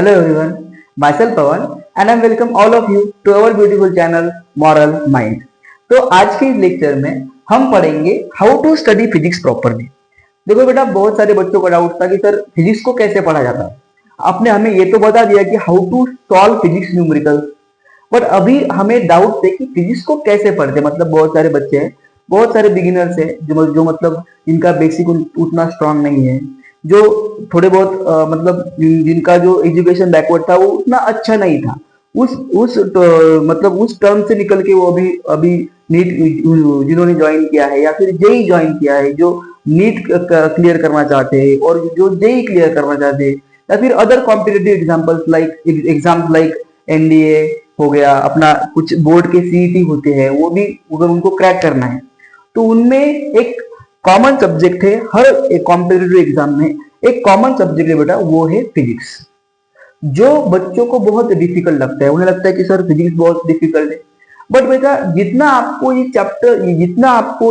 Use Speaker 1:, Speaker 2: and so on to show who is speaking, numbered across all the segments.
Speaker 1: Hello everyone, myself Pawan and I welcome all of you to our beautiful channel Moral Mind। तो आज के इस lecture में हम पढ़ेंगे how to study physics properly. देखो बेटा, बहुत सारे बच्चों का डाउट था कि सर फिजिक्स को कैसे पढ़ा जाता है। आपने हमें ये तो बता दिया कि how to solve physics numericals, but अभी हमें डाउट है कि फिजिक्स को कैसे पढ़ते। मतलब बहुत सारे बच्चे हैं, बहुत सारे बिगिनर्स हैं जो मतलब इनका बेसिक उतना स्ट्रांग नहीं है, जो थोड़े बहुत मतलब जिनका जो एजुकेशन बैकवर्ड था वो उतना अच्छा नहीं था। मतलब उस टर्म से निकल के वो अभी अभी नीट जिन्होंने ज्वाइन किया है या फिर जेई ज्वाइन किया है, जो नीट क्लियर करना चाहते हैं और जो जेई क्लियर करना चाहते हैं, या फिर other competitive exams like NDA हो गया, अपना कुछ बोर्ड के सीईटी होते हैं, वो भी अगर उनको क्रैक करना है तो उनमें एक कॉमन सब्जेक्ट है। हर एक कॉम्पिटिटिव एग्जाम में एक कॉमन सब्जेक्ट है बेटा, वो है फिजिक्स। जो बच्चों को बहुत डिफिकल्ट लगता है, उन्हें लगता है कि सर फिजिक्स बहुत डिफिकल्ट है, बट बेटा जितना आपको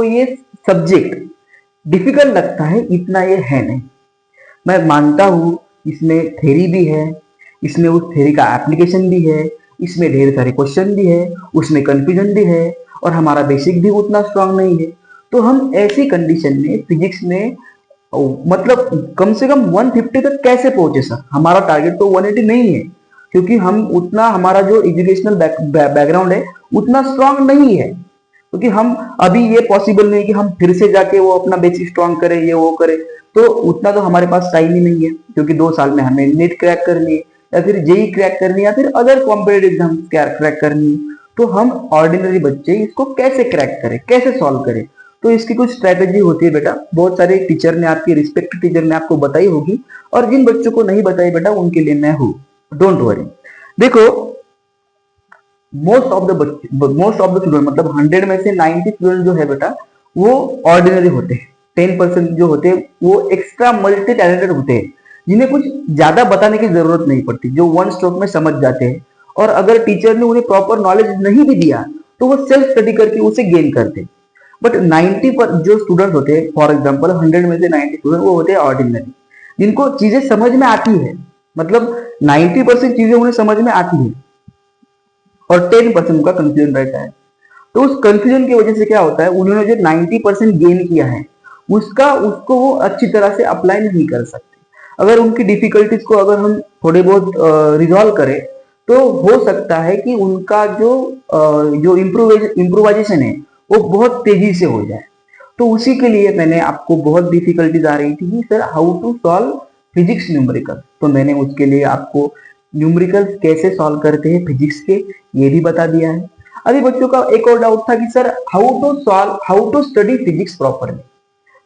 Speaker 1: ये सब्जेक्ट डिफिकल्ट लगता है इतना ये है नहीं। मैं मानता हूं इसमें थ्योरी भी है, इसमें उस थ्योरी का एप्लीकेशन भी है, इसमें ढेर सारे क्वेश्चन भी है, उसमें कंफ्यूजन भी है और हमारा बेसिक भी उतना स्ट्रांग नहीं है। तो हम ऐसी कंडीशन में फिजिक्स में मतलब कम से कम 150 तक कैसे पहुंचे सर? हमारा टारगेट तो 180 नहीं है, क्योंकि हम उतना हमारा जो एजुकेशनल बैकग्राउंड है उतना स्ट्रांग नहीं है। क्योंकि हम अभी ये पॉसिबल नहीं कि हम फिर से जाके वो अपना बेसिक स्ट्रांग करें, ये वो करें, तो उतना तो हमारे पास टाइम ही नहीं है। क्योंकि 2 साल में हमें नीट क्रैक करनी है या फिर जेई क्रैक करनी है या फिर अदर कॉम्पिटेटिव एग्जाम क्रैक करनी है। तो हम ऑर्डिनरी बच्चे इसको कैसे क्रैक करें, कैसे सॉल्व करें? तो इसकी कुछ स्ट्रेटेजी होती है बेटा, बहुत सारे टीचर ने, आपकी रिस्पेक्ट टीचर ने आपको बताई होगी, और जिन बच्चों को नहीं बताई बेटा उनके लिए मैं हूं, डोंट वरी। देखो, मोस्ट ऑफ द स्टूडेंट मतलब 100 में से 90 स्टूडेंट जो है बेटा वो ऑर्डिनरी होते हैं। 10% जो होते हैं वो एक्स्ट्रा मल्टी टैलेंटेड होते हैं, जिन्हें कुछ ज्यादा बताने की जरूरत नहीं पड़ती, जो वन स्ट्रोक में समझ जाते हैं। और अगर टीचर ने उन्हें प्रॉपर नॉलेज नहीं भी दिया तो वो सेल्फ स्टडी करके उसे गेन करते। बट 90 पर जो स्टूडेंट होते हैं, फॉर एग्जाम्पल 100 में से 90 स्टूडेंट वो होते हैं ऑर्डिनरी, जिनको चीजें समझ में आती है। मतलब 90% चीजें उन्हें समझ में आती है और 10% उनका कंफ्यूजन रहता है। तो उस कंफ्यूजन की वजह से क्या होता है, उन्होंने जो 90% गेन किया है उसको वो अच्छी तरह से अप्लाई नहीं कर सकते। अगर उनकी डिफिकल्टीज को अगर हम थोड़े बहुत रिजॉल्व करें तो हो सकता है कि उनका जो इम्प्रोवाइजेशन है वो बहुत तेजी से हो जाए। तो उसी के लिए मैंने आपको बहुत डिफिकल्टीज आ रही थी कि sir how to solve physics numerical, तो मैंने उसके लिए आपको न्यूमेरिकल्स कैसे सॉल्व करते हैं फिजिक्स के ये भी बता दिया है। अभी बच्चों का एक और डाउट था कि sir how to study physics properly,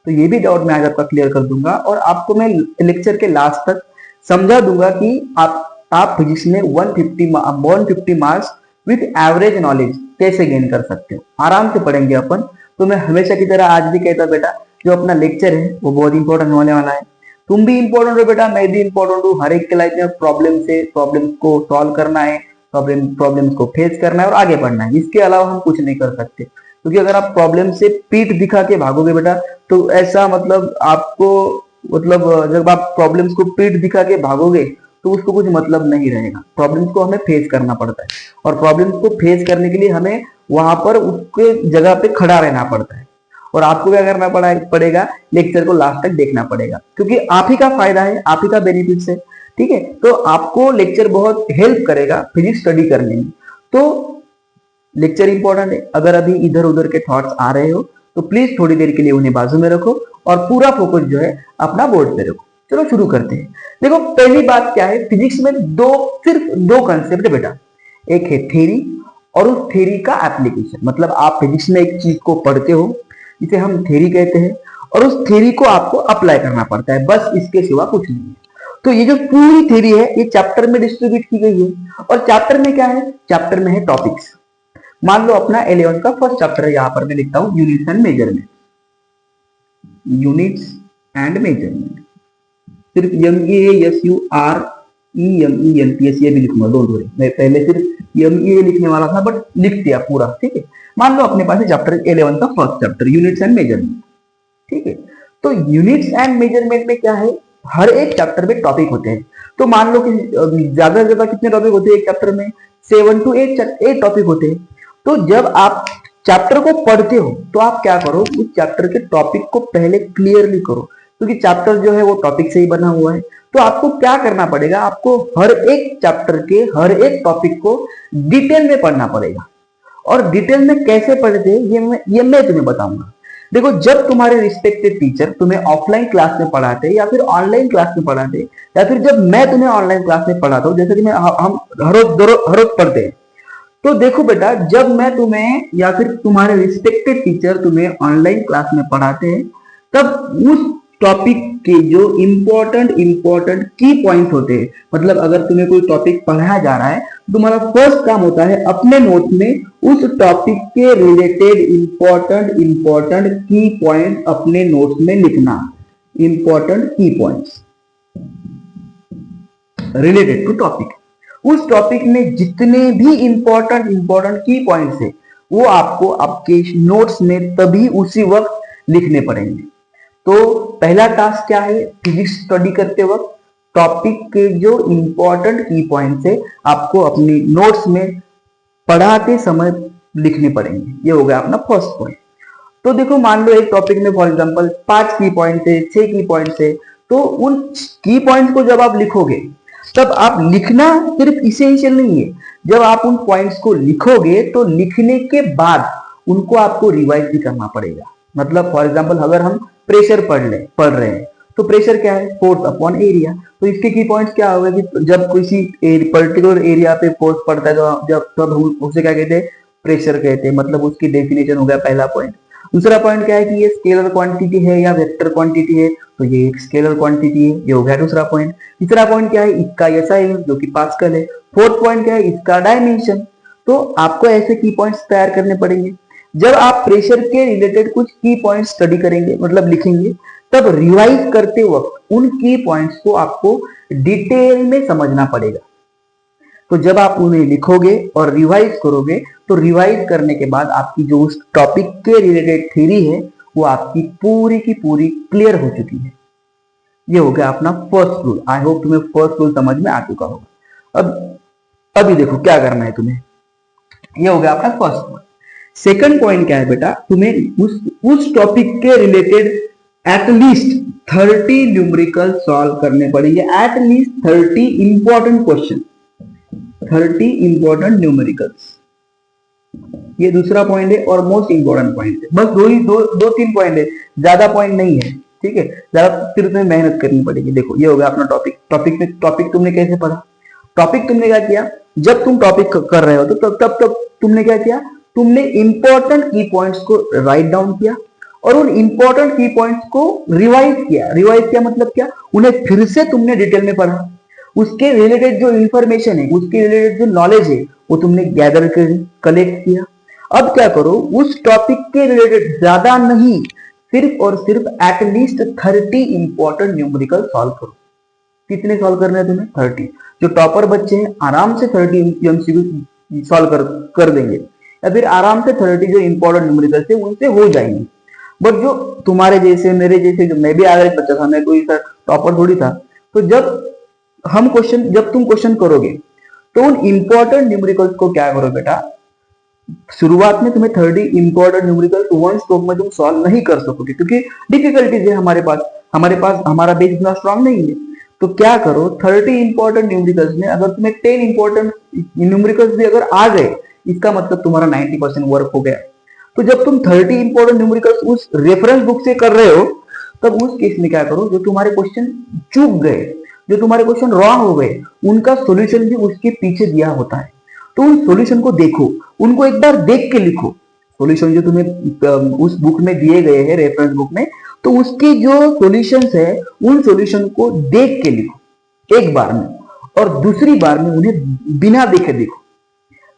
Speaker 1: तो ये भी डाउट मैं आज आपका क्लियर कर दूंगा और आपको मैं लेक्चर के लास्ट तक समझा दूंगा कि आप फिजिक्स में 150 मार्क्स विथ एवरेज नॉलेज कैसे गेन कर सकते हो। आराम से पढ़ेंगे अपन। तो मैं हमेशा की तरह आज भी कहता बेटा, जो अपना लेक्चर है वो बहुत इंपॉर्टेंट होने वाला है। तुम भी इंपॉर्टेंट हो बेटा, मैं भी इंपॉर्टेंट हूँ। हर एक के लाइफ में प्रॉब्लम को सॉल्व करना है, प्रॉब्लम्स को फेस करना है और आगे बढ़ना है। इसके अलावा हम कुछ नहीं कर सकते। क्योंकि अगर आप प्रॉब्लम से पीठ दिखा के भागोगे बेटा तो ऐसा मतलब आपको जब आप प्रॉब्लम्स को पीठ दिखा के भागोगे तो उसको कुछ मतलब नहीं रहेगा। प्रॉब्लम्स को हमें फेस करना पड़ता है और प्रॉब्लम्स को फेस करने के लिए हमें वहां पर उसके जगह पे खड़ा रहना पड़ता है। और आपको क्या करना पड़ेगा, लेक्चर को लास्ट तक देखना पड़ेगा, क्योंकि आप ही का फायदा है, आप ही का बेनिफिट है। ठीक है, तो आपको लेक्चर बहुत हेल्प करेगा फिजिक्स स्टडी करने में। तो लेक्चर इंपॉर्टेंट है। अगर अभी इधर उधर के थॉट्स आ रहे हो तो प्लीज थोड़ी देर के लिए उन्हें बाजू में रखो और पूरा फोकस जो है अपना बोर्ड पे रखो। चलो शुरू करते हैं। देखो, पहली बात क्या है, फिजिक्स में सिर्फ दो कंसेप्ट है बेटा, एक है थ्योरी और उस थ्योरी का एप्लीकेशन। मतलब आप फिजिक्स में एक चीज को पढ़ते हो जिसे हम थ्योरी कहते हैं और उस थ्योरी को आपको अप्लाई करना पड़ता है, बस इसके सिवा कुछ नहीं है। तो ये जो पूरी थ्योरी है ये चैप्टर में डिस्ट्रीब्यूट की गई है और चैप्टर में क्या है, चैप्टर में है टॉपिक्स। मान लो अपना 11 का फर्स्ट चैप्टर है, यहां पर मैं लिखता हूं units and measurement. Units and measurement, सिर्फ MEASUREMENTS ये भी लिखूंगा, डोंट वरी। मैं पहले सिर्फ MEA लिखने वाला था बट लिख दिया पूरा। ठीक है, मान लो अपने पास है चैप्टर 11 का first chapter units and measurement. ठीक है, तो यूनिट्स एंड मेजरमेंट में क्या है, हर एक चैप्टर में टॉपिक होते हैं। तो मान लो कि ज्यादा से ज्यादा कितने टॉपिक होते हैं एक चैप्टर में, 7 to 8 टॉपिक होते हैं। तो जब आप चैप्टर को पढ़ते हो तो आप क्या करो, उस चैप्टर के टॉपिक को पहले क्लियरली करो, क्योंकि चैप्टर जो है वो टॉपिक से ही बना हुआ है। तो आपको क्या करना पड़ेगा, आपको हर एक चैप्टर के हर एक टॉपिक को डिटेल में पढ़ना पड़ेगा। और डिटेल में कैसे पढ़ते हैं ये मैं तुम्हें बताऊंगा। देखो, जब तुम्हारे रिस्पेक्टेड टीचर तुम्हें ऑफलाइन क्लास में पढ़ाते या फिर ऑनलाइन क्लास में पढ़ाते, या फिर जब मैं तुम्हें ऑनलाइन क्लास में पढ़ाता हूँ, जैसे कि हम हर रोज पढ़ते हैं, तो देखो बेटा, जब मैं तुम्हें या फिर तुम्हारे रिस्पेक्टेड टीचर तुम्हें ऑनलाइन क्लास में पढ़ाते हैं, तब उस टॉपिक के जो इम्पोर्टेंट की पॉइंट होते हैं, मतलब अगर तुम्हें कोई टॉपिक पढ़ाया जा रहा है, तुम्हारा फर्स्ट काम होता है अपने नोट में उस टॉपिक के रिलेटेड इम्पोर्टेंट की पॉइंट अपने नोट्स में लिखना। इम्पोर्टेंट की पॉइंट्स रिलेटेड टू टॉपिक, उस टॉपिक में जितने भी इम्पोर्टेंट की पॉइंट्स है वो आपको आपके नोट्स में तभी उसी वक्त लिखने पड़ेंगे। तो पहला टास्क क्या है, फिजिक्स स्टडी करते वक्त टॉपिक के जो इम्पोर्टेंट की पॉइंट्स है आपको अपनी नोट्स में पढ़ाते समय लिखने पड़ेंगे। ये हो गया अपना फर्स्ट पॉइंट। तो देखो, मान लो एक टॉपिक में फॉर एग्जांपल 5 की पॉइंट है, 6 की पॉइंट्स है, तो उन की पॉइंट्स को जब आप लिखोगे तब आप लिखना सिर्फ इसेंशियल नहीं है, जब आप उन पॉइंट्स को लिखोगे तो लिखने के बाद उनको आपको रिवाइज भी करना पड़ेगा। मतलब फॉर एग्जांपल अगर हम प्रेशर पढ़ रहे हैं, तो प्रेशर क्या है, फोर्स अपॉन एरिया। तो इसके की पॉइंट्स क्या होगा कि जब किसी पर्टिकुलर एरिया पे फोर्स पड़ता है तो तब हम उसे क्या कहते हैं, प्रेशर कहते हैं। मतलब उसकी डेफिनेशन हो गया पहला पॉइंट। दूसरा पॉइंट क्या है कि ये स्केलर क्वांटिटी है या वेक्टर क्वांटिटी है, तो ये एक स्केलर क्वांटिटी है, ये हो गया दूसरा पॉइंट। तीसरा पॉइंट क्या है, इसका एसआई है जो कि पास्कल है। फोर्थ पॉइंट क्या है, इसका डायमेंशन। तो आपको ऐसे की पॉइंट्स तैयार करने पड़ेंगे। जब आप प्रेशर के रिलेटेड कुछ की पॉइंट्स स्टडी करेंगे, मतलब लिखेंगे, तब रिवाइज करते वक्त उन की पॉइंट्स को आपको डिटेल में समझना पड़ेगा। तो जब आप उन्हें लिखोगे और रिवाइज करोगे, तो रिवाइज करने के बाद आपकी जो उस टॉपिक के रिलेटेड थ्योरी है वो आपकी पूरी की पूरी क्लियर हो चुकी है। ये हो गया अपना फर्स्ट रूल। आई होप तुम्हें फर्स्ट रूल समझ में आ चुका होगा। अब अभी देखो क्या करना है तुम्हें। ये हो गया अपना फर्स्ट पॉइंट। सेकंड पॉइंट क्या है बेटा, तुम्हें उस टॉपिक के रिलेटेड एटलीस्ट 30 न्यूमेरिकल सॉल्व करने पड़ेंगे। At least 30 important question, 30 important numericals. ये दूसरा पॉइंट है और मोस्ट इंपॉर्टेंट पॉइंट है। बस दो तीन पॉइंट है, ज्यादा पॉइंट नहीं है, ठीक है। ज्यादा फिर तुम्हें मेहनत करनी पड़ेगी। देखो, ये हो गया अपना टॉपिक तुमने कैसे पढ़ा, टॉपिक तुमने क्या किया, जब तुम टॉपिक कर रहे हो तो तब तुमने क्या किया, तुमने इंपॉर्टेंट की पॉइंट्स को राइट डाउन किया और उन इंपॉर्टेंट की पॉइंट्स को रिवाइज किया मतलब क्या, उन्हें फिर से तुमने डिटेल में पढ़ा। उसके रिलेटेड जो इंफॉर्मेशन है, उसके रिलेटेड जो नॉलेज है, वो तुमने गैदर कर कलेक्ट किया। अब क्या करो, उस टॉपिक के रिलेटेड ज्यादा नहीं, सिर्फ और सिर्फ एटलीस्ट 30 इंपॉर्टेंट न्यूमेरिकल सॉल्व करो। कितने सॉल्व करने हैं तुम्हें, 30। जो टॉपर बच्चे हैं आराम से 30 एमसीक्यू सॉल्व कर देंगे, या फिर आराम से 30 जो इंपॉर्टेंट न्यूमेरिकल थे उनसे हो जाएंगे। बट जो तुम्हारे जैसे, मेरे जैसे, जो मैं भी एवरेज बच्चा था, मैं कोई टॉपर थोड़ी था, तो जब तुम क्वेश्चन करोगे तो उन इंपॉर्टेंट न्यूमेरिकल्स को क्या करो बेटा, शुरुआत में तुम्हें 30 इंपॉर्टेंट न्यूमेरिकल्स वन स्ट्रोक में तुम सॉल्व नहीं कर सकोगे, क्योंकि डिफिकल्टीज है हमारे पास हमारा बेस इतना स्ट्रांग नहीं है। तो क्या करो, 30 इंपॉर्टेंट न्यूमेरिकल्स में अगर तुम्हें 10 इंपॉर्टेंट न्यूमेरिकल्स भी अगर आ गए, इसका मतलब तुम्हारा 90% वर्क हो गया। तो जब तुम 30 इंपॉर्टेंट न्यूमेरिकल्स उस रेफरेंस बुक से कर रहे हो, तब उस केस में क्या करो, जो तुम्हारे क्वेश्चन चूक गए, जो तुम्हारे क्वेश्चन रॉन्ग हो गए, उनका सॉल्यूशन भी उसके पीछे दिया होता है। तो उन सॉल्यूशन को देखो, उनको एक बार देख के लिखो। सॉल्यूशन जो तुम्हें उस बुक में दिए गए हैं, रेफरेंस बुक में, तो उसके जो सॉल्यूशंस है, उन सॉल्यूशन को देख के लिखो एक बार में, और दूसरी बार में उन्हें बिना देखे देखो।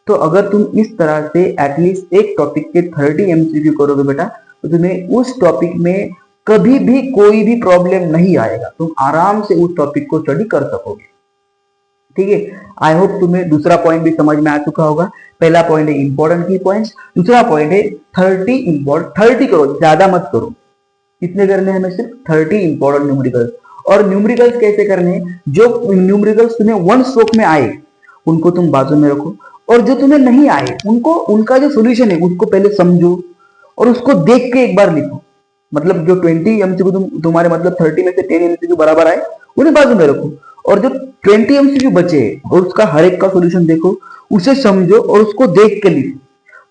Speaker 1: तो अगर तुम इस तरह से एटलीस्ट एक टॉपिक के 30 एमसीक्यू करोगे बेटा, तो तुम्हें उस टॉपिक में कभी भी कोई भी प्रॉब्लम नहीं आएगा। तुम आराम से उस टॉपिक को स्टडी कर सकोगे, ठीक है। आई होप तुम्हें दूसरा पॉइंट भी समझ में आ चुका होगा। पहला पॉइंट है इंपॉर्टेंट की पॉइंट्स, दूसरा पॉइंट है 30 करो, ज्यादा मत करो। कितने करने हैं हमें, सिर्फ 30 इंपॉर्टेंट न्यूमेरिकल्स। और न्यूमेरिकल्स कैसे करने हैं, जो न्यूमेरिकल्स तुम्हें वन स्ट्रोक में आए उनको तुम बाजू में रखो, और जो तुम्हें नहीं आए उनको, उनका जो सोल्यूशन है उसको पहले समझो और उसको देख के एक बार लिखो। मतलब जो 20 एमसीक्यू तुम्हारे मतलब 30 में से 10 एमसीक्यू बराबर आए उन्हें बाजू में रखो, और जो 20 एमसीक्यू बचे और उसका हर एक का सोल्यूशन देखो, उसे समझो और उसको देख के लिखो।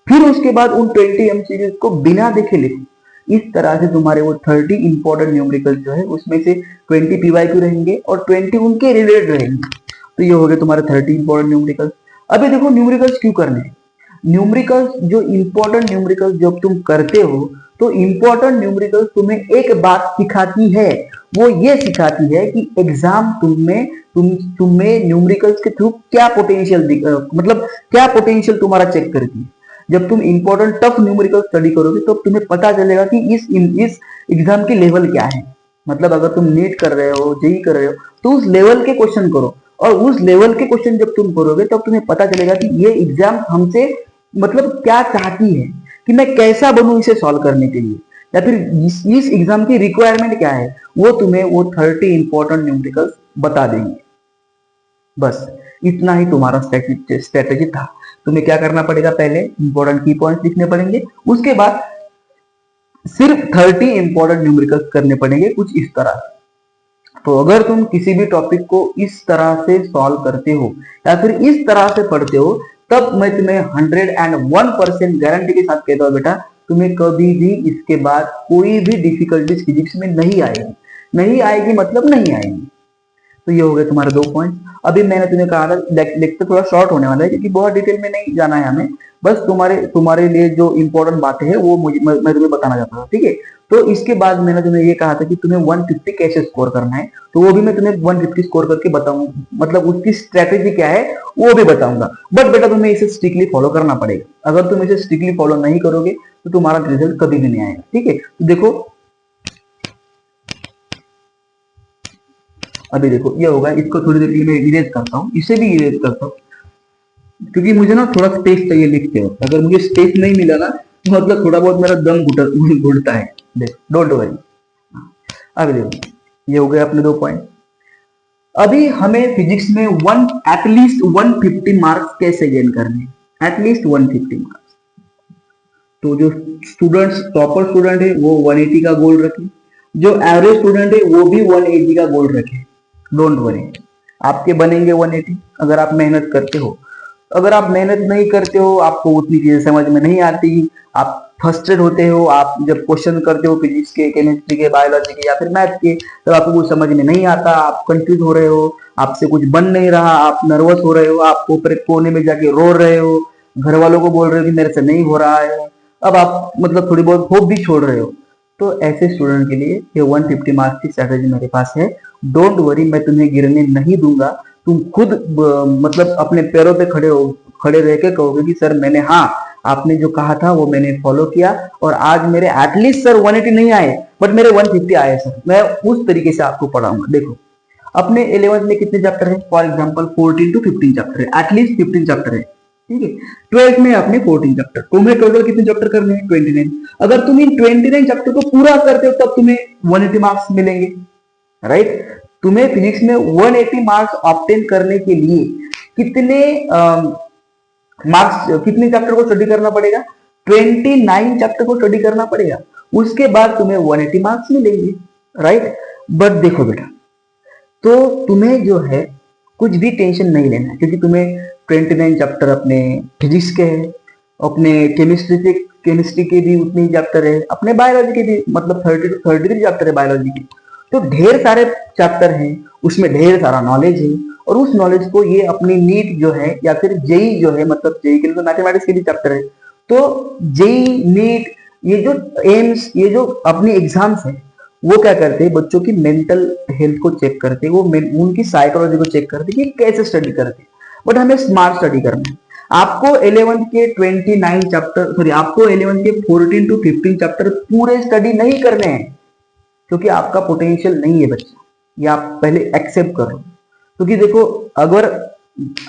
Speaker 1: फिर उसके बाद उन 20 एमसीक्यू को बिना देखे लिखो। इस तरह से तुम्हारे वो 30 इंपॉर्टेंट न्यूमेरिकल जो है उसमें से 20 पीवाईक्यू रहेंगे और 20 उनके रिलेटेड रहेंगे। तो ये हो गए तुम्हारे 30 इंपॉर्टेंट न्यूमेरिकल्स। अभी देखो न्यूमेरिकल्स क्यों करने हैं। न्यूमेरिकल्स जो इंपॉर्टेंट न्यूमेरिकल्स जब तुम करते हो तो इंपॉर्टेंट न्यूमेरिकल्स तुम्हें एक बात सिखाती है, वो ये सिखाती है कि एग्जाम तुम्हें न्यूमेरिकल्स के थ्रू क्या पोटेंशियल मतलब क्या पोटेंशियल तुम्हारा चेक करती है। जब तुम इंपॉर्टेंट टफ न्यूमेरिकल स्टडी करोगे तो तुम्हें पता चलेगा कि इस एग्जाम की लेवल क्या है। मतलब अगर तुम नीट कर रहे हो, जेई कर रहे हो, तो उस लेवल के क्वेश्चन करो, और उस लेवल के क्वेश्चन जब तुम करोगे तब तुम्हें पता चलेगा कि ये एग्जाम हमसे मतलब क्या चाहती है, कि मैं कैसा बनूं इसे सॉल्व करने के लिए, या फिर इस एग्जाम की रिक्वायरमेंट क्या है, वो तुम्हें वो 30 इंपॉर्टेंट न्यूमेरिकल्स बता देंगे। बस इतना ही तुम्हारा स्ट्रेटेजी था। तुम्हें क्या करना पड़ेगा, पहले इंपॉर्टेंट की पॉइंट्स लिखने पड़ेंगे, उसके बाद सिर्फ 30 इंपॉर्टेंट न्यूमेरिकल्स करने पड़ेंगे कुछ इस तरह। तो अगर तुम किसी भी टॉपिक को इस तरह से सॉल्व करते हो या फिर इस तरह से पढ़ते हो, तब मैं तुम्हें 101% गारंटी के साथ कहता हूं बेटा, तुम्हें कभी भी इसके बाद कोई भी डिफिकल्टीज फिजिक्स में नहीं आएगी। नहीं आएगी मतलब नहीं आएगी। तो ये हो गए तुम्हारे 2 पॉइंट। अभी मैंने तुम्हें कहा था लेक्चर थोड़ा शॉर्ट होने वाला है क्योंकि बहुत डिटेल में नहीं जाना है हमें, बस तुम्हारे लिए जो इंपॉर्टेंट बातें हैं वो मैं तुम्हें बताना चाहता था, ठीक है। तो इसके बाद मैंने तुम्हें ये कहा था कि तुम्हें 150 कैसे स्कोर करना है, तो वो भी मैं तुम्हें 150 स्कोर करके बताऊंगा, मतलब उसकी स्ट्रेटेजी क्या है वो भी बताऊंगा। बट बेटा तुम्हें इसे स्ट्रिक्टली फॉलो करना पड़ेगा। अगर तुम इसे स्ट्रिक्टली फॉलो नहीं करोगे तो तुम्हारा रिजल्ट कभी भी नहीं आएगा, ठीक है। तो देखो अभी देखो ये होगा, इसको थोड़ी देर के लिए मैं इरेज करता हूँ, इसे भी इरेज करता हूँ क्योंकि मुझे ना थोड़ा स्पेस चाहिए लिखते वक्त। अगर मुझे स्पेस नहीं मिला ना तो मतलब थोड़ा बहुत मेरा दम घुटता है। देखो डोंट वरी। अभी देखो ये हो गए अपने 2 पॉइंट। अभी हमें फिजिक्स में एटलीस्ट 150 मार्क्स कैसे गेन करने हैं, एटलीस्ट 150 मार्क्स। तो जो स्टूडेंट्स टॉपर स्टूडेंट है वो 180 का गोल रखे, जो एवरेज स्टूडेंट है वो भी 180 का गोल रखे। डोंट वरी, आपके बनेंगे 180 अगर आप मेहनत करते हो। अगर आप मेहनत नहीं करते हो, आपको उतनी चीजें समझ में नहीं आती, आप फ्रस्ट्रेट होते हो, आप जब क्वेश्चन करते हो फिजिक्स के, केमिस्ट्री के, बायोलॉजी के या फिर मैथ के, तब आपको कुछ समझ में नहीं आता, आप कंफ्यूज हो रहे हो, आपसे कुछ बन नहीं रहा, आप नर्वस हो रहे हो, आप ऊपर कोने में जाके रो रहे हो, घर वालों को बोल रहे हो कि मेरे से नहीं हो रहा है, अब आप मतलब थोड़ी बहुत होप भी छोड़ रहे हो। तो ऐसे स्टूडेंट के लिए ये 150 मार्क्स की स्ट्रेटेजी मेरे पास है। डोंट वरी, मैं तुम्हें गिरने नहीं दूंगा। तुम खुद मतलब अपने पैरों पे खड़े रह के कहोगे कि सर मैंने, हाँ आपने जो कहा था वो मैंने फॉलो किया और आज मेरे एटलीस्ट सर 180 नहीं आए बट मेरे 150 आए सर। मैं उस तरीके से आपको पढ़ाऊंगा। देखो अपने 11th में कितने चैप्टर है, फॉर एग्जाम्पल 14 to 15 चैप्टर है, एटलीस्ट 15 चैप्टर है, ठीक है। 12th में अपने 14 चैप्टर, तुम्हें टोटल कितने चैप्टर करने हैं, 29। अगर तुम इन 29 चैप्टर को पूरा करते हो तब तुम्हें 180 मार्क्स मिलेंगे, राइट। तुम्हें फिजिक्स में 180 मार्क्स ऑब्टेन करने के लिए कितने मार्क्स, कितने चैप्टर को स्टडी करना पड़ेगा, 29 चैप्टर को स्टडी करना पड़ेगा। उसके बाद तुम्हें 180 मार्क्स मिलेंगे, राइट। बट देखो बेटा, तो तुम्हें जो है कुछ भी टेंशन नहीं लेना है क्योंकि तुम्हें 29 चैप्टर अपने फिजिक्स के है, अपने केमिस्ट्री के भी उतने ही चैप्टर है, अपने बायोलॉजी के भी मतलब 30 to 33 चैप्टर है बायोलॉजी के। तो ढेर सारे चैप्टर हैं, उसमें ढेर सारा नॉलेज है, और उस नॉलेज को ये अपनी नीट जो है या फिर जेई जो है, मतलब जेई के लिए तो मैथमेटिक्स के भी चैप्टर है, तो जेई नीट ये जो एम्स, ये जो अपने एग्जाम्स है वो क्या करते हैं, बच्चों की मेंटल हेल्थ को चेक करते हैं, वो उनकी साइकोलॉजी को चेक करते हैं कि कैसे स्टडी करते हैं। बट हमें स्मार्ट स्टडी करना है। आपको 11th के 29 चैप्टर, सॉरी आपको 11th के 14 to 15 चैप्टर पूरे स्टडी नहीं करने हैं क्योंकि आपका पोटेंशियल नहीं है बच्चा, ये आप पहले एक्सेप्ट करो। क्योंकि देखो अगर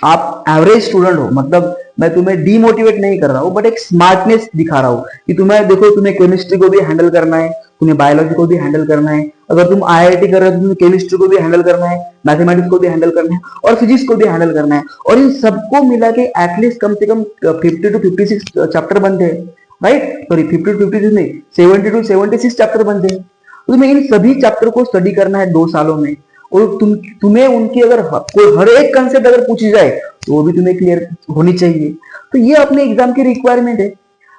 Speaker 1: आप एवरेज स्टूडेंट हो, मतलब मैं तुम्हें डीमोटिवेट नहीं कर रहा हूँ बट एक स्मार्टनेस दिखा रहा हूँ कि तुम्हें देखो, तुम्हें केमिस्ट्री को भी हैंडल करना है, तुम्हें बायोलॉजी को भी हैंडल करना है, अगर तुम आईआईटी कर रहे हो तो तुम्हें केमिस्ट्री को भी हैंडल करना है, मैथमेटिक्स को भी हैंडल करना है और फिजिक्स को भी हैंडल करना है, और इन सबको मिला के एटलीस्ट कम से कम 50 to 56 चैप्टर बनते हैं, राइट? सॉरी 50 to 56 नहीं, 70 to 76 चैप्टर बनते हैं। तो तुम्हें इन सभी चैप्टर को स्टडी करना है 2 सालों में, और तुम्हें उनकी अगर कोई हर एक कंसेप्ट अगर पूछी जाए तो वो भी तुम्हें क्लियर होनी चाहिए। तो ये अपने एग्जाम की रिक्वायरमेंट है।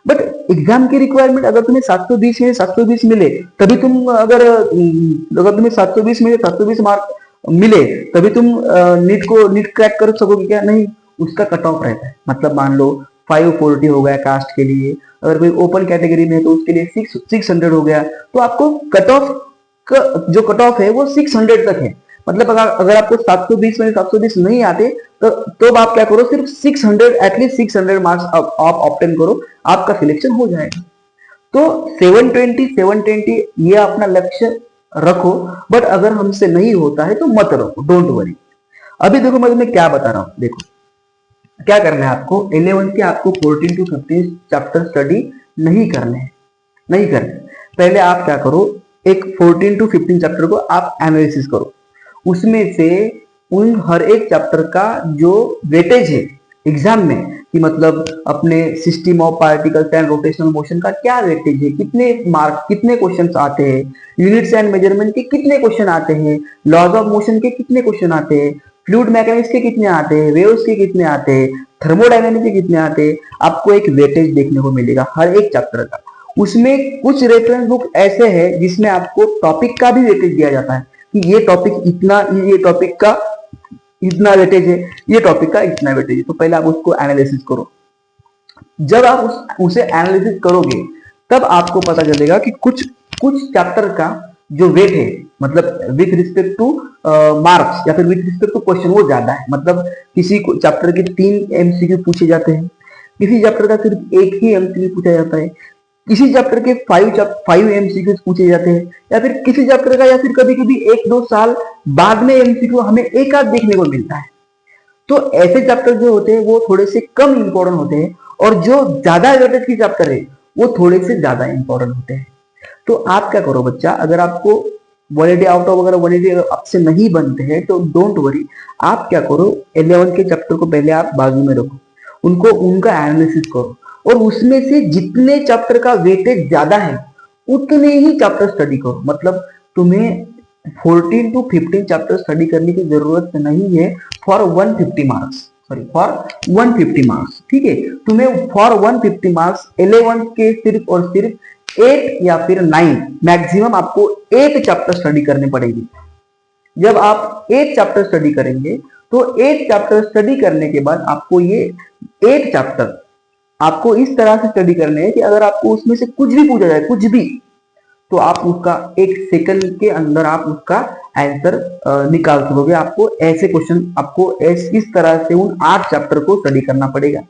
Speaker 1: बट एग्जाम की रिक्वायरमेंट अगर तुम्हें 720 मिले तभी तुम, अगर तुम्हें 720 मिले, 720 मार्क मिले तभी तुम नीट क्रैक कर सकोगे क्या? नहीं, उसका कट ऑफ रहता है। मतलब मान लो 540 हो गया कास्ट के लिए, अगर कोई ओपन कैटेगरी में है तो उसके लिए 600 हो गया, तो आपको कट ऑफ जो कट ऑफ है वो 600 तक है। मतलब अगर आपको 720 में 720 नहीं आते तो आप क्या करो, सिर्फ 600, एटलीस्ट 600 मार्क्स आप ऑब्टेन करो, आपका सिलेक्शन हो जाएगा। तो 720 ये अपना लक्ष्य रखो, बट अगर हमसे नहीं होता है तो मत रखो, डोंट वरी। अभी देखो मैं तुम्हें क्या बता रहा हूं, देखो क्या करना है आपको। 11 के आपको 14 to 15 चैप्टर स्टडी नहीं करने। पहले आप क्या करो, एक 14 to 15 चैप्टर को आप एनालिसिस करो, उसमें से उन हर एक चैप्टर का जो वेटेज है एग्जाम में, कि मतलब अपने system of particles and rotational motion का क्या वेटेज है, कितने मार्क, कितने क्वेश्चंस आते हैं, यूनिट्स एंड मेजरमेंट के कितने क्वेश्चन आते हैं, लॉज ऑफ मोशन के कितने क्वेश्चन आते हैं, फ्लूइड मैकेनिक्स के कितने आते हैं, वेव्स के कितने आते हैं, थर्मोडायनामिक्स के कितने आते हैं, आपको एक वेटेज देखने को मिलेगा हर एक चैप्टर का। उसमें कुछ रेफरेंस बुक ऐसे हैं जिसमें आपको टॉपिक का भी वेटेज दिया जाता है कि ये टॉपिक इतना, ये टॉपिक का इतना वेटेज है, ये टॉपिक का इतना वेटेज है। तो पहले आप उसको एनालिसिस करो। जब आप उसे एनालिसिस करोगे तब आपको पता चलेगा कि कुछ चैप्टर का जो वेट है, मतलब विथ रिस्पेक्ट टू मार्क्स या फिर विथ रिस्पेक्ट टू क्वेश्चन, वो ज्यादा है। मतलब किसी चैप्टर के 3 एमसीक्यू पूछे जाते हैं, किसी चैप्टर का सिर्फ 1 ही एमसीक्यू पूछा जाता है, किसी चैप्टर के 5 एमसीक्यूज पूछे जाते हैं, या फिर किसी चैप्टर का, या फिर कभी कभी 1-2 साल बाद में एमसीक्यू हमें एक आध देखने को मिलता है। तो ऐसे चैप्टर जो होते हैं वो थोड़े से कम इंपॉर्टेंट होते हैं, और जो ज्यादा वेटेज की चैप्टर है वो थोड़े से ज्यादा इंपॉर्टेंट होते हैं। तो आप क्या करो बच्चा, अगर आपको 180 आउट ऑफ अगर 180 आपसे नहीं बनते हैं तो डोंट वरी, आप क्या करो, 11 के चैप्टर को पहले आप बाजू में रखो, उनका एनालिसिस करो, और उसमें से जितने चैप्टर का वेटेज ज्यादा है उतने ही चैप्टर स्टडी करो। मतलब तुम्हें 14 to 15 चैप्टर स्टडी करने की जरूरत नहीं है फॉर 150 मार्क्स, फॉर 150 मार्क्स, ठीक है? तुम्हें फॉर 150 मार्क्स 11 के सिर्फ और सिर्फ 8 या फिर 9, मैक्सिमम आपको 8 चैप्टर स्टडी करने पड़ेगी। जब आप 8 चैप्टर स्टडी करेंगे तो 8 चैप्टर स्टडी करने के बाद आपको ये 8 चैप्टर आपको इस तरह से स्टडी करने हैं कि अगर आपको उसमें से कुछ भी पूछा जाए, कुछ भी, तो आप उसका 1 सेकंड के अंदर आप उसका आंसर निकाल सकोगे। आपको ऐसे क्वेश्चन, आपको इस तरह से उन 8 चैप्टर को स्टडी करना पड़ेगा।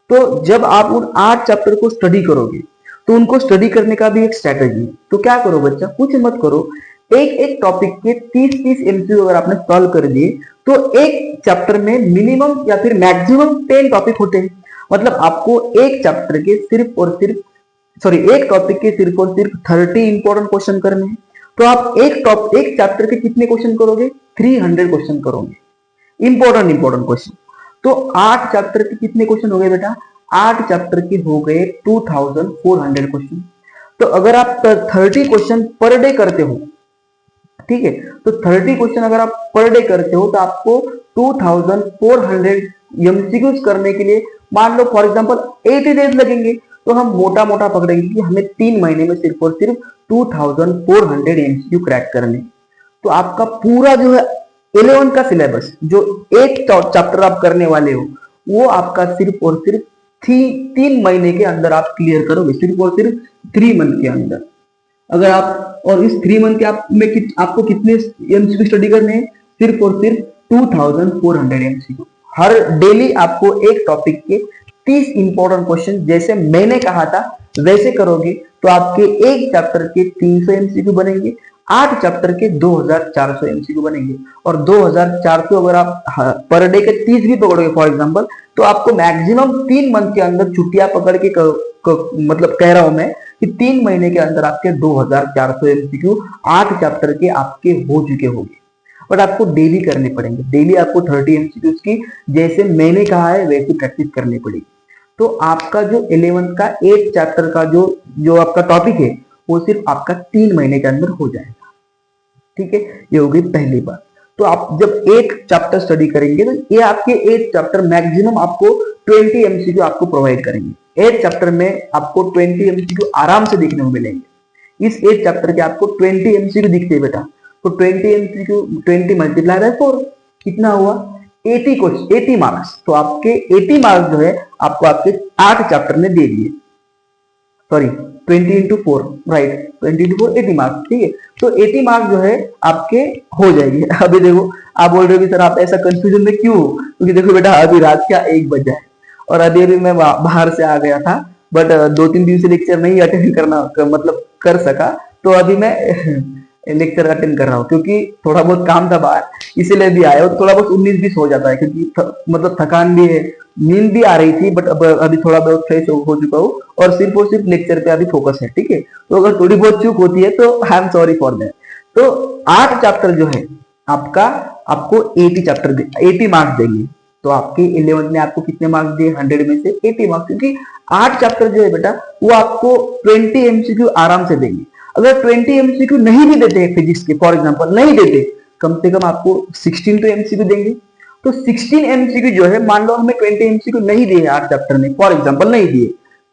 Speaker 1: तो जब आप उन 8 चैप्टर को स्टडी करोगे तो उनको स्टडी करने का भी एक स्ट्रेटेजी है। तो क्या करो बच्चा, कुछ मत करो, एक टॉपिक के 30 एमसीक्यू अगर आपने सॉल्व कर दिए तो एक चैप्टर में मिनिमम या फिर मैक्सिमम 10 टॉपिक होते हैं। मतलब आपको एक टॉपिक के सिर्फ और सिर्फ 30 इंपॉर्टेंट क्वेश्चन करने हैं। तो आप एक चैप्टर के कितने क्वेश्चन करोगे? 300 क्वेश्चन करोगे, इंपॉर्टेंट क्वेश्चन। तो 8 चैप्टर के कितने क्वेश्चन हो गए बेटा? 8 चैप्टर के हो गए 2400 क्वेश्चन। तो अगर आप 30 क्वेश्चन पर डे करते हो, ठीक है, तो 30 क्वेश्चन अगर आप पर डे करते हो तो आपको 2400 एमसीक्यूज करने के लिए मान लो फॉर एग्जांपल 80 डेज लगेंगे। तो हम मोटा पकड़ेंगे कि हमें 3 महीने में सिर्फ और सिर्फ 2400 एमसीक्यू क्रैक करने। तो आपका पूरा जो है 11 का सिलेबस, जो एक चैप्टर आप करने वाले हो, वो आपका सिर्फ और सिर्फ 3 महीने के अंदर आप क्लियर करोगे, सिर्फ और सिर्फ 3 मंथ के अंदर। अगर आप, और इस 3 मंथ के आपको कितने एमसीक्यू स्टडी करने हैं? सिर्फ और सिर्फ 2400 एमसीक्यू। हर डेली आपको एक टॉपिक के 30 इंपॉर्टेंट क्वेश्चन, जैसे मैंने कहा था वैसे करोगे तो आपके एक चैप्टर के 300 एमसीक्यू बनेंगे, 8 चैप्टर के 2400 एमसीक्यू बनेंगे। और 2400 अगर आप पर डे के 30 भी पकड़ोगे फॉर एग्जांपल, तो आपको मैक्सिमम 3 मंथ के अंदर छुट्टियां पकड़ के मतलब कह रहा हूं मैं कि 3 महीने के अंदर आपके 2400 एमसीक्यू 8 चैप्टर के आपके हो चुके होंगे। बट आपको डेली करने पड़ेंगे, डेली आपको 30 एमसीक्यूज की जैसे मैंने कहा है वैसी प्रैक्टिस करनी पड़ेगी। तो आपका जो 11th का 8 चैप्टर का जो आपका टॉपिक है वो सिर्फ आपका 3 महीने के अंदर हो जाएगा। ठीक है, ये हो गई पहली बात। तो आप जब 8 चैप्टर स्टडी करेंगे तो ये आपके 8 चैप्टर मैक्सिमम आपको 20 एमसीक्यू आपको प्रोवाइड करेंगे। 8 चैप्टर में आपको 20 एमसीक्यू आराम से देखने को मिलेंगे। इस 8 चैप्टर के आपको 20 एमसीक्यू दिखते हैं बेटा, तो 20 एमसीक्यू 20 मल्टीप्लाई बाय 4 कितना हुआ 80 क्वेश्चन 80 मार्क्स। तो आपके 80 मार्क्स जो है आपको आपके 8 चैप्टर ने दे दिए, sorry 20 into 4 right 20 into 4 80 marks. ठीक है, तो 80 मार्क्स जो है आपके हो जाएंगे। अभी देखो आप बोल रहे हो कि सर आप ऐसा कंफ्यूजन में क्यों, क्योंकि देखो बेटा अभी रात का 1 बजा है और अभी मैं बाहर से आ गया था, बट 2-3 दिन से लेक्चर नहीं अटेंड करना मतलब कर सका, तो अभी मैं लेक्चर अटेंड कर रहा हूँ क्योंकि थोड़ा बहुत काम था बाहर, इसीलिए भी आया। और थोड़ा बहुत 19-20 हो जाता है क्योंकि मतलब थकान भी है, नींद भी आ रही थी, बट अब अभी थोड़ा बहुत फ्रेश हो चुका हूँ और सिर्फ लेक्चर पे अभी फोकस है। ठीक है, तो अगर थोड़ी बहुत चूक होती है तो I am sorry for that. तो 8 चैप्टर जो है आपको 80 मार्क्स देंगे। तो आपके 11th ने आपको कितने मार्क्स दिए 100 में से 80 मार्क्स, क्योंकि 8 चैप्टर जो है बेटा वो आपको 20 एमसीक्यू आराम से देंगे। अगर 20 एमसीक्यू नहीं भी देते हैं फिजिक्स के, फॉर एग्जांपल नहीं देते, कम से कम आपको 16 तो एमसीक्यू देंगे। तो 16 एमसीक्यू जो है, मान लो हमें 20 एमसीक्यू नहीं दिए 8 चैप्टर में, फॉर एग्जांपल नहीं दिए,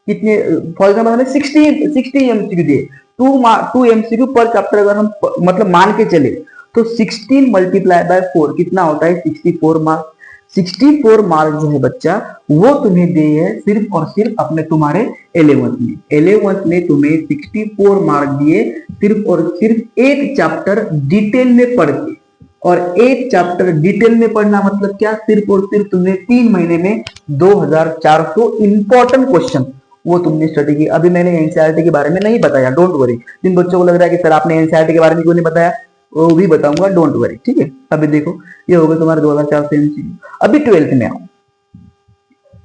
Speaker 1: कितने फॉर एग्जांपल हमें 60 एमसीक्यू दिए, 2 एमसीक्यू पर चैप्टर अगर हम मतलब मान के चले तो 16 मल्टीप्लाई बाय 4 कितना होता है 64 मार्क्स। 64 मार्क्स जो है बच्चा वो तुम्हें दिए है सिर्फ और सिर्फ अपने तुम्हारे 11th में तुम्हें 64 मार्क्स दिए सिर्फ और सिर्फ एक चैप्टर डिटेल में पढ़ के। और एक चैप्टर डिटेल में पढ़ना मतलब क्या, सिर्फ और सिर्फ तुमने 3 महीने में 2400 इंपॉर्टेंट क्वेश्चन वो तुमने स्टडी की। अभी मैंने एनसीईआरटी के बारे में नहीं बताया, डोंट वरी। जिन बच्चों को लग रहा है कि सर आपने एनसीईआरटी के बारे में क्यों नहीं बताया, वो भी बताऊंगा, डोंट वरी। ठीक है, अभी देखो ये हो गया तुम्हारे 2400 एमसीक्यू। अभी 12th में आओ,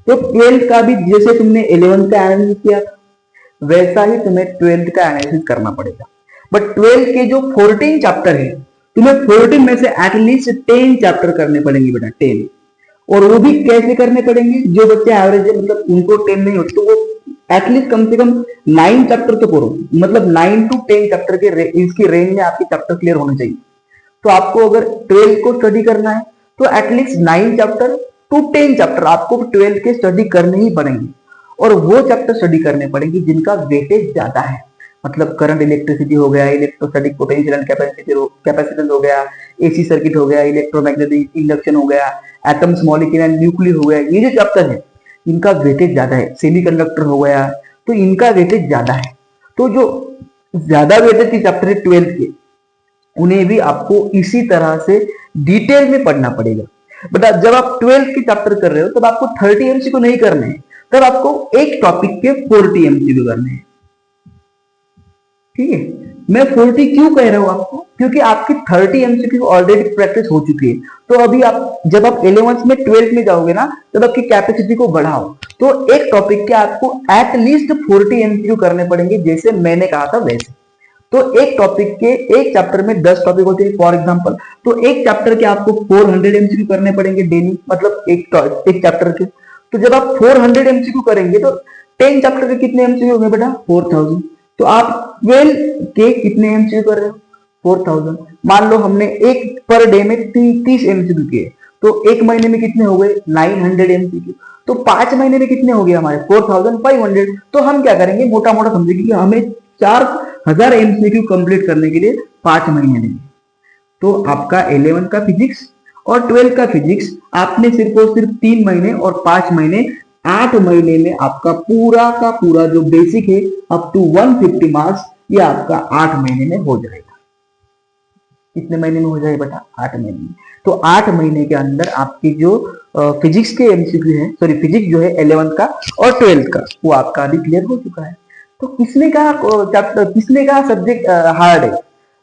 Speaker 1: तो 12th का भी जैसे तुमने 11th का एनालिसिस किया वैसा ही तुम्हें 12th का एनालिसिस करना पड़ेगा। बट 12th के जो 14 चैप्टर है तुम्हें 14 में से एटलीस्ट 10 चैप्टर करने पड़ेंगे बेटा, 10। और वो भी कैसे करने पड़ेंगे, जो बच्चे एवरेज है मतलब उनको 10 नहीं होते तो वो एटलीस्ट कम से कम 9 चैप्टर तो करो, मतलब 9 to 10 चैप्टर के इसकी रेंज में आपके चैप्टर क्लियर होने चाहिए। तो आपको अगर 12 को स्टडी करना है तो एटलीस्ट 9 चैप्टर to 10 चैप्टर आपको 12 के स्टडी करने ही पड़ेंगे। और वो चैप्टर स्टडी करने पड़ेंगे जिनका वेटेज ज्यादा है, मतलब करंट इलेक्ट्रिसिटी हो गया, इलेक्ट्रोस्टैटिक पोटेंशियल एंड कैपेसिटेंस हो गया, एसी सर्किट हो गया, इलेक्ट्रोमैग्नेटिक इंडक्शन हो गया, एटम्स मॉलिक्यूल एंड न्यूक्लियर हो गया। ये जो चैप्टर है इनका वेटेज ज्यादा है, सेमीकंडक्टर हो गया, तो इनका वेटेज ज्यादा है। तो जो ज्यादा वेटेज के चैप्टर है 12 के, उन्हें भी आपको इसी तरह से डिटेल में पढ़ना पड़ेगा। बट जब आप 12 के चैप्टर कर रहे हो तब आपको 30 एमसीक्यू नहीं करने हैं, तब आपको एक टॉपिक के 40 एमसीक्यू करने हैं। ठीक है, मैं 40 क्यों कह रहा हूं आपको, क्योंकि आपकी 30 एमसीक्यू ऑलरेडी प्रैक्टिस हो चुकी है। तो अभी आप जब आप 11th में 12th में जाओगे ना, तब आपकी कैपेसिटी को बढ़ाओ। तो एक टॉपिक के आपको एटलीस्ट 40 एमसीक्यू करने पड़ेंगे, जैसे मैंने कहा था वैसे। तो एक टॉपिक के एक चैप्टर में 10 टॉपिक होते हैं फॉर एग्जांपल, तो एक चैप्टर के आपको 400 एमसीक्यू करने पड़ेंगे डेली, मतलब एक चैप्टर के। तो जब आप 400 एमसीक्यू करेंगे तो 10 चैप्टर के कितने एमसीक्यू होंगे बेटा 4000। तो आप 12 के कितने एमसीक्यू कर रहे हो 4000। मान लो हमने एक पर डे में 30 एमसीक्यू किए, तो एक महीने में कितने हो गए 900 एमसीक्यू। तो 5 महीने में कितने हो गए हमारे 4500। तो हम क्या करेंगे, मोटा मोटा समझेंगे कि हमें 4000 एमसीक्यू कंप्लीट करने के लिए 5 महीने लेंगे। तो आपका 11 का फिजिक्स और 12 का फिजिक्स आपने सिर्फ और सिर्फ 3 महीने और 5 महीने 8 महीने में आपका पूरा का पूरा जो बेसिक है अप टू 150 मार्क्स, ये आपका 8 महीने में हो जाएगा। कितने महीने में हो जाएगा बेटा 8 महीने में। तो 8 महीने के अंदर आपकी जो फिजिक्स के एमसीक्यू है, सॉरी फिजिक्स जो है 11 का और 12 का, वो आपका अभी क्लियर हो चुका है। तो किसने कहा चैप्टर, किसने कहा सब्जेक्ट हार्ड है,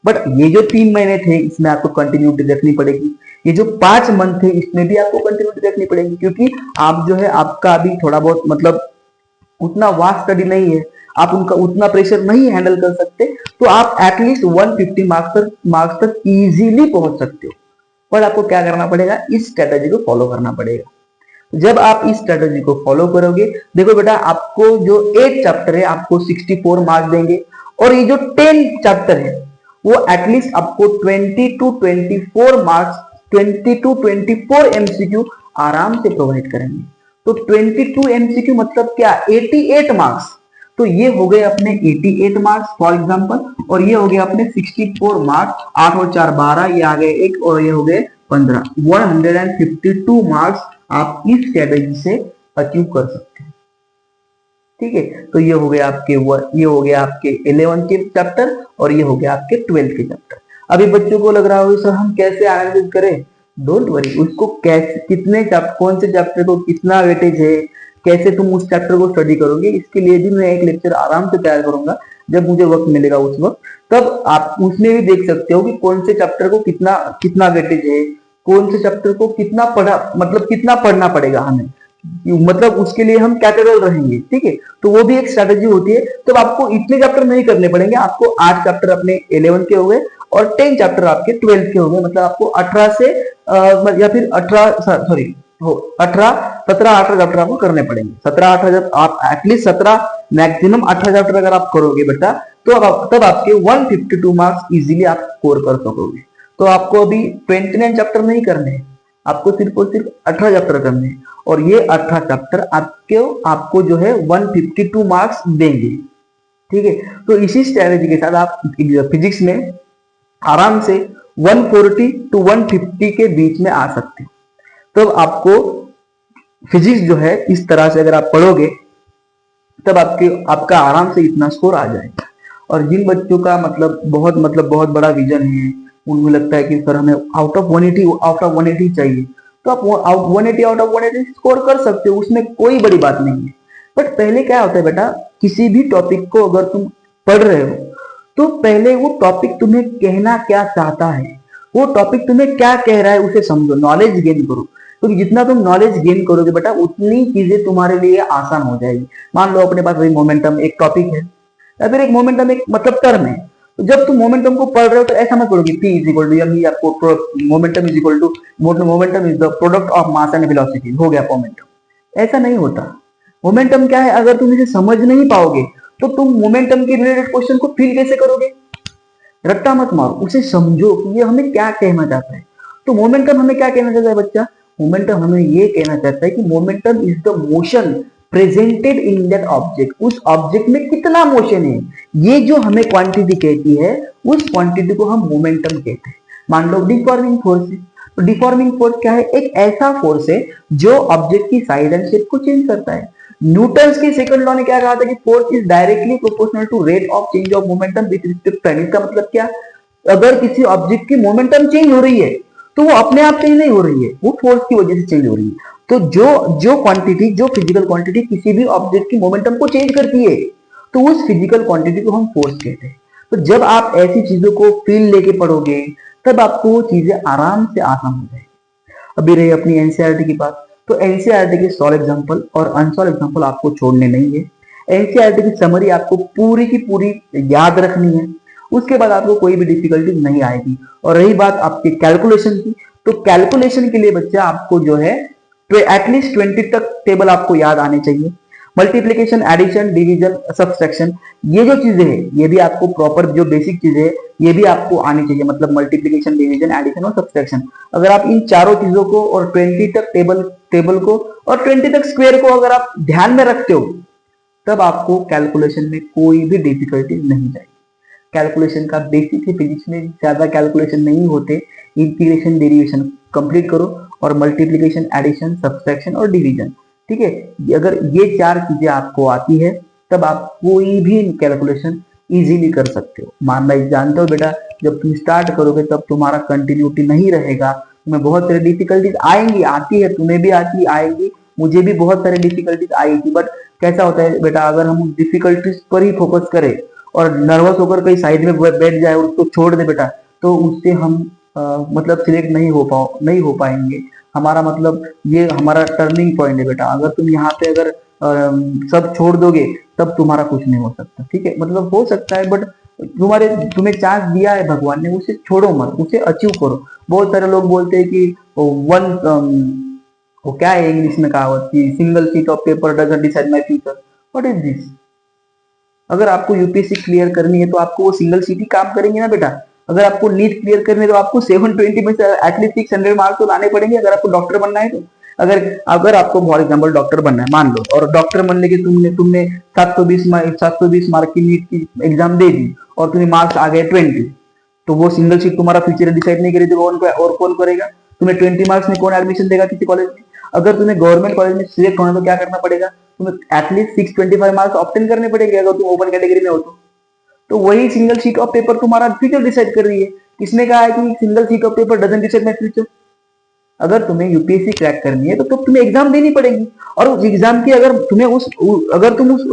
Speaker 1: बट ये जो 3 महीने थे इसमें आपको कंटिन्यूटी रखनी पड़ेगी। ये जो 5 मंथ थे इसमें भी आपको कंटिन्यूटी रखनी पड़ेगी, क्योंकि आप जो है आपका अभी थोड़ा बहुत मतलब उतना वास्ट स्टडी नहीं है, आप उनका उतना प्रेशर नहीं हैंडल कर सकते, तो आप एटलीस्ट 150 मार्क्स तक इजीली पहुंच सकते हो। पर आपको क्या करना पड़ेगा, इस स्ट्रेटेजी को फॉलो करना पड़ेगा। जब आप इस स्ट्रेटेजी को फॉलो करोगे, देखो बेटा आपको जो 8 चैप्टर है आपको 64 मार्क्स देंगे, और ये जो 10 चैप्टर है वो एटलीस्ट आपको 20 टू 24 मार्क्स, 20 टू 24 एमसीक्यू आराम से प्रोवाइड करेंगे। तो 22 एमसीक्यू मतलब क्या, 88 मार्क्स। तो ये हो गए अपने 88 मार्क्स फॉर एग्जांपल, और ये हो गए अपने 64 मार्क्स, 8 और 4 12, ये आ गए 1 और ये हो गए 15, 152 मार्क्स आप इस स्ट्रेटेजी से अचीव कर सकते हैं। ठीक है, तो ये हो गया आपके 11 के चैप्टर, और ये हो गया आपके 12 के चैप्टर। अभी बच्चों को लग रहा होगा सर हम कैसे एनालिसिस करें, डोंट वरी, उसको कैसे, कितने चैप्टर, कौन से चैप्टर को कितना वेटेज है, कैसे तुम उस चैप्टर को स्टडी करोगे, इसके लिए भी मैं एक लेक्चर आराम से तैयार करूंगा जब मुझे वक्त मिलेगा उस वक्त। तब आप उसमें भी देख सकते हो कि कौन से चैप्टर को कितना कितना वेटेज है, कौन से चैप्टर को कितना कितना पढ़ना पड़ेगा हमें, मतलब उसके लिए हम कैपेबल रहेंगे। ठीक है, तो वो भी एक स्ट्रेटेजी होती है। तो आपको इतने चैप्टर नहीं करने पड़ेंगे, आपको 8 चैप्टर अपने 11 के हो गए और 10 चैप्टर आपके 12 के हो गए, मतलब आपको 18 से या फिर 17-18 चैप्टर आपको करने पड़ेंगे। 17-18 जब आप एटलीस्ट 17 मैक्सिमम 18 चैप्टर अगर आप करोगे बेटा, तो तब आपके 152 मार्क्स इजीली आप स्कोर कर सकोगे। तो आपको अभी 29 चैप्टर नहीं करने हैं, आपको सिर्फ और सिर्फ 18 चैप्टर करने हैं, और ये 18 चैप्टर आपको जो है 152 मार्क्स देंगे। ठीक है, तो इसी स्ट्रेटेजी के साथ आप फिजिक्स में आराम से 140 टू 150 के बीच में आ सकते हैं। तब आपको फिजिक्स जो है इस तरह से अगर आप पढ़ोगे, तब आपका आराम से इतना स्कोर आ जाएगा। और जिन बच्चों का बहुत बड़ा विजन है, उनको लगता है कि सर हमें आउट ऑफ 180 चाहिए, तो आप 180 आउट ऑफ 180 स्कोर कर सकते हो, उसमें कोई बड़ी बात नहीं है। बट पहले क्या होता है बेटा, किसी भी टॉपिक को अगर तुम पढ़ रहे हो, तो पहले वो टॉपिक तुम्हें कहना क्या चाहता है, वो टॉपिक तुम्हें क्या कह रहा है, उसे समझो, नॉलेज गेन करो। क्योंकि जितना तुम नॉलेज गेन करोगे बेटा, उतनी चीजें तुम्हारे लिए आसान हो जाएगी। मान लो अपने पास वही मोमेंटम एक टॉपिक है, या फिर एक मोमेंटम एक टर्म है, तो जब तुम मोमेंटम को पढ़ रहे हो तो ऐसा मत पढ़ोगे P इज इक्वल टू, आपको momentum is equal to, momentum is the product of mass and velocity, हो गया मोमेंटम। ऐसा नहीं होता। मोमेंटम क्या है, अगर तुम इसे समझ नहीं पाओगे तो तुम मोमेंटम के रिलेटेड क्वेश्चन को फील कैसे करोगे। रट्टा मत मारो, उसे समझो कि ये हमें क्या कहना चाहता है। तो मोमेंटम हमें क्या कहना चाहता है बच्चा, मोमेंटम हमें ये कहना चाहता है कि momentum is the motion presented in that object, उस ऑब्जेक्ट में कितना मोशन है, ये जो हमें क्वांटिटी कहती है, उस क्वांटिटी को हम मोमेंटम कहते हैं। मान लो डिफॉर्मिंग फोर्स है, तो डिफॉर्मिंग फोर्स क्या है, एक ऐसा फोर्स है जो ऑब्जेक्ट की साइज एंड शेप को चेंज करता है। न्यूटन के सेकंड लॉ ने क्या कहा था कि force is directly proportional to rate of change of momentum with respect to time. इसका मतलब क्या, अगर किसी ऑब्जेक्ट की मोमेंटम चेंज हो रही है तो वो अपने आप चेंज नहीं हो रही है, वो फोर्स की वजह से चेंज हो रही है। तो जो फिजिकल क्वांटिटी किसी भी ऑब्जेक्ट की मोमेंटम को चेंज करती है, तो उस फिजिकल क्वांटिटी को हम फोर्स कहते हैं। तो जब आप ऐसी चीजों को फील लेके पढ़ोगे, तब आपको वो चीजें आराम से आसान हो जाएगी। अभी रही अपनी एनसीईआरटी की बात, तो एनसीईआरटी के सॉल्व एग्जांपल और अनसॉल्व एग्जांपल आपको छोड़ने नहीं है। एनसीईआरटी की समरी आपको पूरी की पूरी याद रखनी है, उसके बाद आपको कोई भी डिफिकल्टी नहीं आएगी। और रही बात आपके कैलकुलेशन की, तो कैलकुलेशन के लिए बच्चा आपको जो है तो एटलीस्ट 20 तक टेबल आपको याद आने चाहिए। मल्टीप्लीकेशन, एडिशन, डिवीजन, सब्सट्रैक्शन, ये जो चीजें हैं, ये भी आपको प्रॉपर जो बेसिक चीजें है, ये भी आपको आनी चाहिए। मतलब मल्टीप्लीकेशन, डिवीजन, एडिशन और सब्सट्रैक्शन, अगर आप इन चारों चीजों को और 20 तक टेबल को और 20 तक स्क्वायर को अगर आप ध्यान में रखते हो, तब आपको कैलकुलेशन में कोई भी डिफिकल्टी नहीं जाएगी। कैलकुलेशन का बेसिक है, फिजिक्स में ज्यादा कैलकुलेशन नहीं होते। इंटीग्रेशन, डेरिवेशन कंप्लीट करो और मल्टीप्लिकेशन, एडिशन, सब्सट्रैक्शन और डिवीजन, ठीक है, अगर ये 4 चीजें आपको आती है, तब आप कोई भी कैलकुलेशन इजीली कर सकते हो। मानना जानते हो बेटा, जब तुम स्टार्ट करोगे तब तुम्हारा कंटिन्यूटी नहीं रहेगा, तुम्हें बहुत सारी डिफिकल्टीज आएंगी, आती है, तुम्हें भी आती आएंगी, मुझे भी बहुत सारी डिफिकल्टीज आई थी। बट कैसा होता है बेटा, अगर हम डिफिकल्टीज पर ही फोकस करें और नर्वस होकर कहीं साइड में बैठ जाए और उसको छोड़ दे बेटा, तो उससे हम सिलेक्ट नहीं हो पाएंगे। हमारा ये हमारा टर्निंग पॉइंट है बेटा। अगर तुम यहाँ पे अगर सब छोड़ दोगे तब तुम्हारा कुछ नहीं हो सकता, ठीक है। मतलब हो सकता है बट तुम्हें चांस दिया है भगवान ने, उसे छोड़ो मत, उसे अचीव करो। बहुत सारे लोग बोलते हैं कि वन वो क्या है इंग्लिश में कहावत कि single sheet of paper doesn't decide my future. What is this? अगर आपको यूपीएससी क्लियर करनी है तो आपको वो सिंगल शीट ही काम करेंगे ना बेटा। अगर आपको नीट क्लियर करनी है तो आपको 720 में से एटलीस्ट 600 मार्क्स तो लाने पड़ेंगे अगर आपको डॉक्टर बनना है तो। अगर अगर आपको फॉर एग्जाम्पल डॉक्टर बनना है मान लो, और डॉक्टर बनने के तुमने तुमने 720 मार्क की नीट की एग्जाम दे दी और तुम्हें मार्क्स आ गए 20, तो वो सिंगल शीट तुम्हारा फ्यूचर डिसाइड नहीं करेगी और कौन करेगा? तुम्हें 20 मार्क्स में कौन एडमिशन देगा किसी कॉलेज में? अगर तुम्हें गवर्नमेंट कॉलेज में सिलेक्ट होना तो क्या करना पड़ेगा? तुम्हें एटलीस्ट 625 मार्क्स ऑब्टेन करने पड़ेंगे अगर तुम ओपन कैटेगरी में हो तो वही सिंगल शीट ऑफ पेपर तुम्हारा फ्यूचर डिसाइड कर रही है। किसने कहा है कि single sheet of paper doesn't decide my future? अगर तुम्हें यूपीएससी क्रैक करनी है तो तुम्हें एग्जाम देनी पड़ेगी, और उस एग्जाम की अगर तुम्हें अगर तुम उस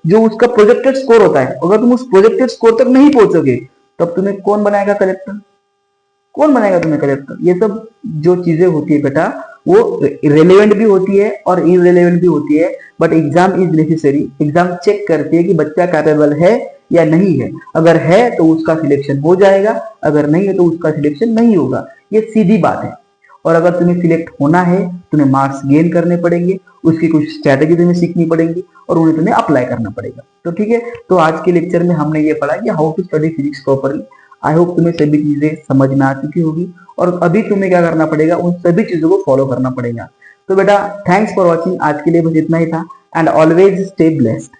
Speaker 1: जो उसका प्रोजेक्टेड स्कोर होता है, अगर तुम उस प्रोजेक्टेड स्कोर तक नहीं पहुंचोगे तब तुम्हें कौन बनाएगा कलेक्टर? कौन बनाएगा तुम्हें कलेक्टर? ये सब जो चीजें होती है बेटा वो रेलेवेंट भी होती है और इनरेलेवेंट भी होती है, but exam is necessary. Exam check करती है कि बच्चा कैपेबल है या नहीं है। अगर है तो उसका सिलेक्शन हो जाएगा, अगर नहीं है तो उसका सिलेक्शन नहीं होगा। ये सीधी बात है। और अगर तुम्हें सिलेक्ट होना है तुम्हें मार्क्स गेन करने पड़ेंगे, उसकी कुछ स्ट्रैटेजी तुम्हें सीखनी पड़ेगी और उन्हें तुम्हें अप्लाई करना पड़ेगा। तो ठीक है, तो आज के लेक्चर में हमने ये पढ़ा कि how to study physics properly. I hope तुम्हें सभी चीजें समझ में आ चुकी होगी और अभी तुम्हें क्या करना पड़ेगा, उन सभी चीजों को फॉलो करना पड़ेगा। तो बेटा थैंक्स फॉर वॉचिंग, आज के लिए बस इतना ही था एंड ऑलवेज स्टे ब्लेस्ड।